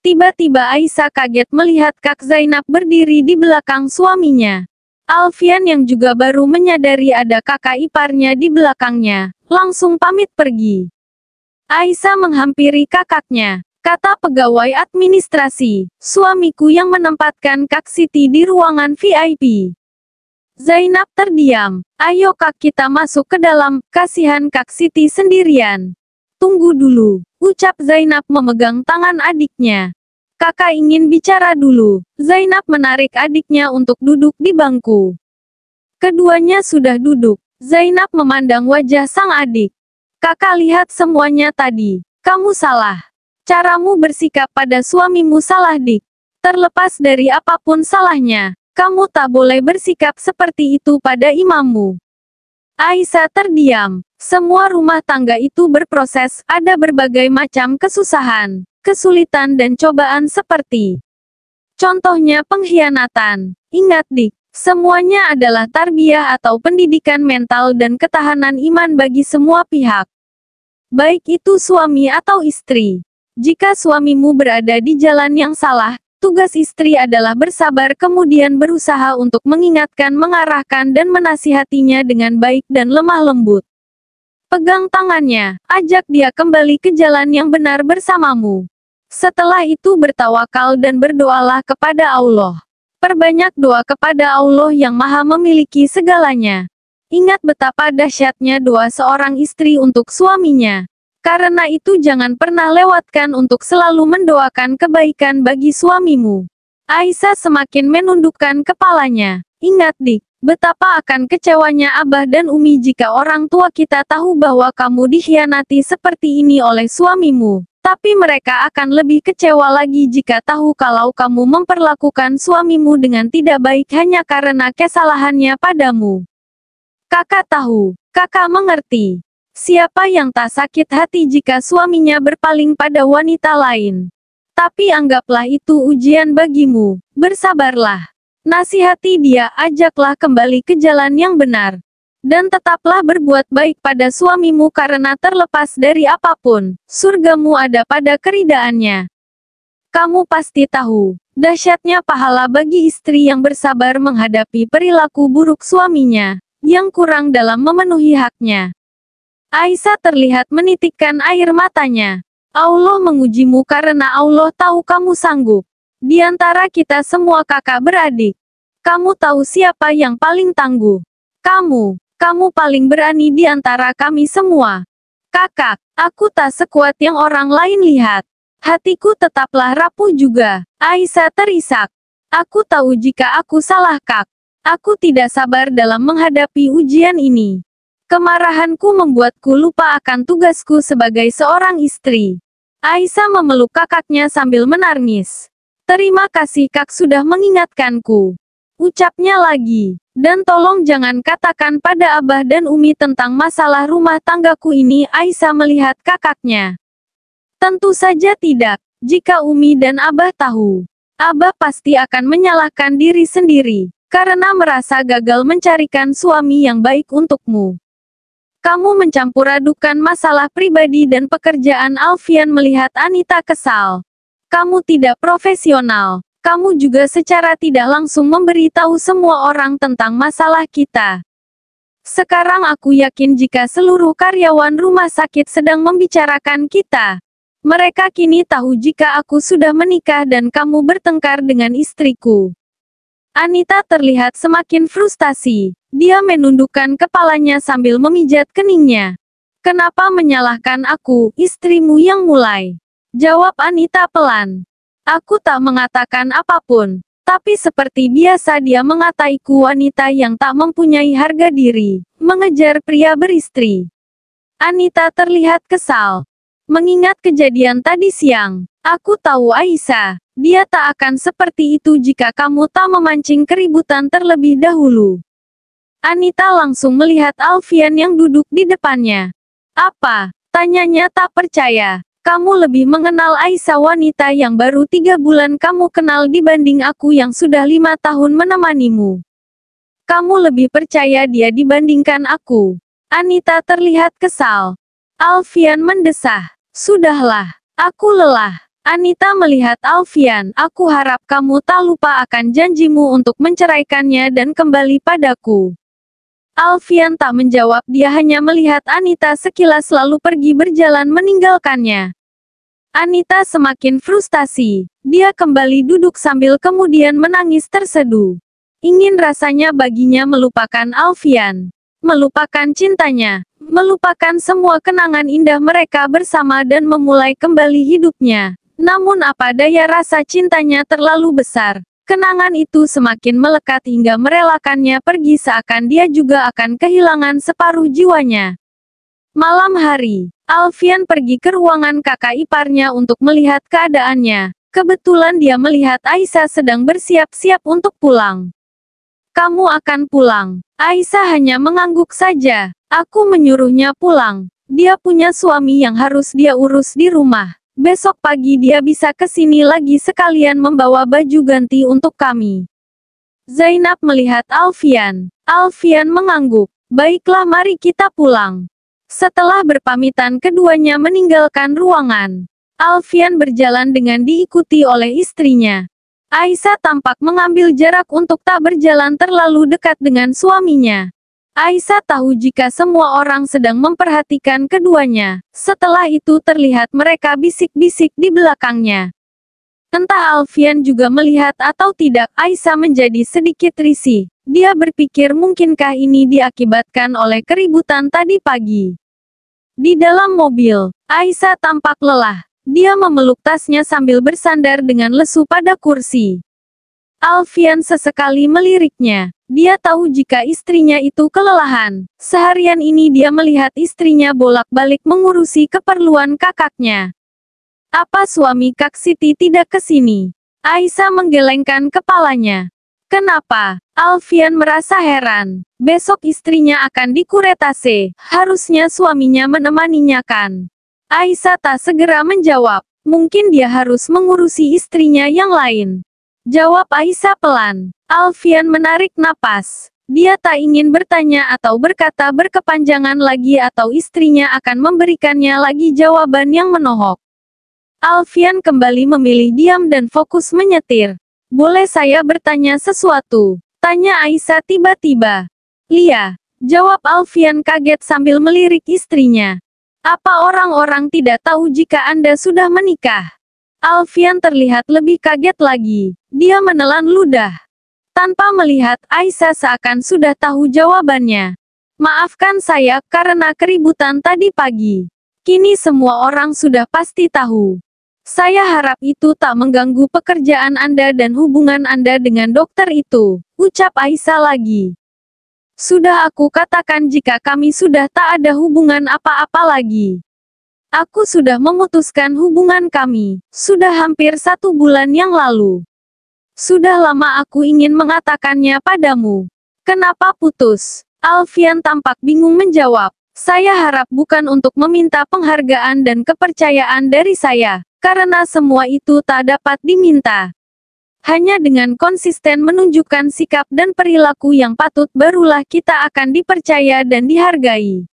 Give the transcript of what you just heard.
Tiba-tiba Aisyah kaget melihat Kak Zainab berdiri di belakang suaminya. Alfian yang juga baru menyadari ada kakak iparnya di belakangnya, langsung pamit pergi. Aisyah menghampiri kakaknya, kata pegawai administrasi, suamiku yang menempatkan Kak Siti di ruangan VIP. Zainab terdiam. Ayo Kak, kita masuk ke dalam, kasihan Kak Siti sendirian. Tunggu dulu, ucap Zainab memegang tangan adiknya. Kakak ingin bicara dulu. Zainab menarik adiknya untuk duduk di bangku. Keduanya sudah duduk. Zainab memandang wajah sang adik. Kakak lihat semuanya tadi. Kamu salah. Caramu bersikap pada suamimu salah, Dik. Terlepas dari apapun salahnya, kamu tak boleh bersikap seperti itu pada imammu. Aisyah terdiam. Semua rumah tangga itu berproses, ada berbagai macam kesusahan, kesulitan dan cobaan seperti contohnya pengkhianatan. Ingat Dik, semuanya adalah tarbiyah atau pendidikan mental dan ketahanan iman bagi semua pihak. Baik itu suami atau istri. Jika suamimu berada di jalan yang salah, tugas istri adalah bersabar kemudian berusaha untuk mengingatkan, mengarahkan dan menasihatinya dengan baik dan lemah lembut. Pegang tangannya, ajak dia kembali ke jalan yang benar bersamamu. Setelah itu bertawakal dan berdoalah kepada Allah. Perbanyak doa kepada Allah yang Maha memiliki segalanya. Ingat betapa dahsyatnya doa seorang istri untuk suaminya. Karena itu jangan pernah lewatkan untuk selalu mendoakan kebaikan bagi suamimu. Aisyah semakin menundukkan kepalanya. Ingat Dik, betapa akan kecewanya Abah dan Umi jika orang tua kita tahu bahwa kamu dikhianati seperti ini oleh suamimu. Tapi mereka akan lebih kecewa lagi jika tahu kalau kamu memperlakukan suamimu dengan tidak baik hanya karena kesalahannya padamu. Kakak tahu, kakak mengerti. Siapa yang tak sakit hati jika suaminya berpaling pada wanita lain? Tapi anggaplah itu ujian bagimu. Bersabarlah. Nasihati dia, ajaklah kembali ke jalan yang benar. Dan tetaplah berbuat baik pada suamimu karena terlepas dari apapun, surgamu ada pada keridaannya. Kamu pasti tahu, dahsyatnya pahala bagi istri yang bersabar menghadapi perilaku buruk suaminya, yang kurang dalam memenuhi haknya. Aisyah terlihat menitikkan air matanya. Allah mengujimu karena Allah tahu kamu sanggup. Di antara kita semua kakak beradik, kamu tahu siapa yang paling tangguh. Kamu paling berani di antara kami semua. Kakak, aku tak sekuat yang orang lain lihat. Hatiku tetaplah rapuh juga. Aisyah terisak. Aku tahu jika aku salah Kak. Aku tidak sabar dalam menghadapi ujian ini. Kemarahanku membuatku lupa akan tugasku sebagai seorang istri. Aisyah memeluk kakaknya sambil menangis. Terima kasih Kak sudah mengingatkanku. Ucapnya lagi. Dan tolong jangan katakan pada Abah dan Umi tentang masalah rumah tanggaku ini. Aisyah melihat kakaknya. Tentu saja tidak. Jika Umi dan Abah tahu, Abah pasti akan menyalahkan diri sendiri. Karena merasa gagal mencarikan suami yang baik untukmu. Kamu mencampur adukan masalah pribadi dan pekerjaan. Alfian melihat Anita kesal. Kamu tidak profesional. Kamu juga secara tidak langsung memberitahu semua orang tentang masalah kita. Sekarang aku yakin jika seluruh karyawan rumah sakit sedang membicarakan kita. Mereka kini tahu jika aku sudah menikah dan kamu bertengkar dengan istriku. Anita terlihat semakin frustasi. Dia menundukkan kepalanya sambil memijat keningnya. Kenapa menyalahkan aku, istrimu yang mulai? Jawab Anita pelan. Aku tak mengatakan apapun. Tapi seperti biasa dia mengataiku wanita yang tak mempunyai harga diri. Mengejar pria beristri. Anita terlihat kesal. Mengingat kejadian tadi siang. Aku tahu Aisyah. Dia tak akan seperti itu jika kamu tak memancing keributan terlebih dahulu. Anita langsung melihat Alfian yang duduk di depannya. Apa? Tanyanya tak percaya. Kamu lebih mengenal Aisyah wanita yang baru 3 bulan kamu kenal dibanding aku yang sudah 5 tahun menemanimu. Kamu lebih percaya dia dibandingkan aku. Anita terlihat kesal. Alfian mendesah. Sudahlah. Aku lelah. Anita melihat Alfian, aku harap kamu tak lupa akan janjimu untuk menceraikannya dan kembali padaku. Alfian tak menjawab, dia hanya melihat Anita sekilas lalu pergi berjalan meninggalkannya. Anita semakin frustasi. Dia kembali duduk sambil kemudian menangis terseduh. Ingin rasanya baginya melupakan Alfian. Melupakan cintanya. Melupakan semua kenangan indah mereka bersama dan memulai kembali hidupnya. Namun apa daya, rasa cintanya terlalu besar. Kenangan itu semakin melekat hingga merelakannya pergi seakan dia juga akan kehilangan separuh jiwanya. Malam hari, Alfian pergi ke ruangan kakak iparnya untuk melihat keadaannya. Kebetulan dia melihat Aisyah sedang bersiap-siap untuk pulang. Kamu akan pulang? Aisyah hanya mengangguk saja. Aku menyuruhnya pulang. Dia punya suami yang harus dia urus di rumah. Besok pagi dia bisa ke sini lagi sekalian membawa baju ganti untuk kami. Zainab melihat Alfian. Alfian mengangguk. Baiklah, mari kita pulang. Setelah berpamitan keduanya meninggalkan ruangan. Alfian berjalan dengan diikuti oleh istrinya. Aisyah tampak mengambil jarak untuk tak berjalan terlalu dekat dengan suaminya. Aisyah tahu jika semua orang sedang memperhatikan keduanya. Setelah itu terlihat mereka bisik-bisik di belakangnya. Entah Alfian juga melihat atau tidak, Aisyah menjadi sedikit risih. Dia berpikir mungkinkah ini diakibatkan oleh keributan tadi pagi. Di dalam mobil, Aisyah tampak lelah. Dia memeluk tasnya sambil bersandar dengan lesu pada kursi. Alfian sesekali meliriknya. Dia tahu jika istrinya itu kelelahan. Seharian ini dia melihat istrinya bolak-balik mengurusi keperluan kakaknya. Apa suami Kak Siti tidak ke sini? Aisyah menggelengkan kepalanya. Kenapa? Alfian merasa heran. Besok istrinya akan dikuretase. Harusnya suaminya menemaninya kan? Aisyah tak segera menjawab. Mungkin dia harus mengurusi istrinya yang lain. Jawab Aisyah pelan. Alfian menarik napas. Dia tak ingin bertanya atau berkata berkepanjangan lagi atau istrinya akan memberikannya lagi jawaban yang menohok. Alfian kembali memilih diam dan fokus menyetir. Boleh saya bertanya sesuatu? Tanya Aisyah tiba-tiba. Iya, jawab Alfian kaget sambil melirik istrinya. Apa orang-orang tidak tahu jika Anda sudah menikah? Alfian terlihat lebih kaget lagi. Dia menelan ludah. Tanpa melihat Aisyah seakan sudah tahu jawabannya. Maafkan saya, karena keributan tadi pagi. Kini semua orang sudah pasti tahu. Saya harap itu tak mengganggu pekerjaan Anda dan hubungan Anda dengan dokter itu, ucap Aisyah lagi. Sudah aku katakan jika kami sudah tak ada hubungan apa-apa lagi. Aku sudah memutuskan hubungan kami, sudah hampir 1 bulan yang lalu. Sudah lama aku ingin mengatakannya padamu. Kenapa putus? Alfian tampak bingung menjawab. Saya harap bukan untuk meminta penghargaan dan kepercayaan dari saya, karena semua itu tak dapat diminta. Hanya dengan konsisten menunjukkan sikap dan perilaku yang patut barulah kita akan dipercaya dan dihargai.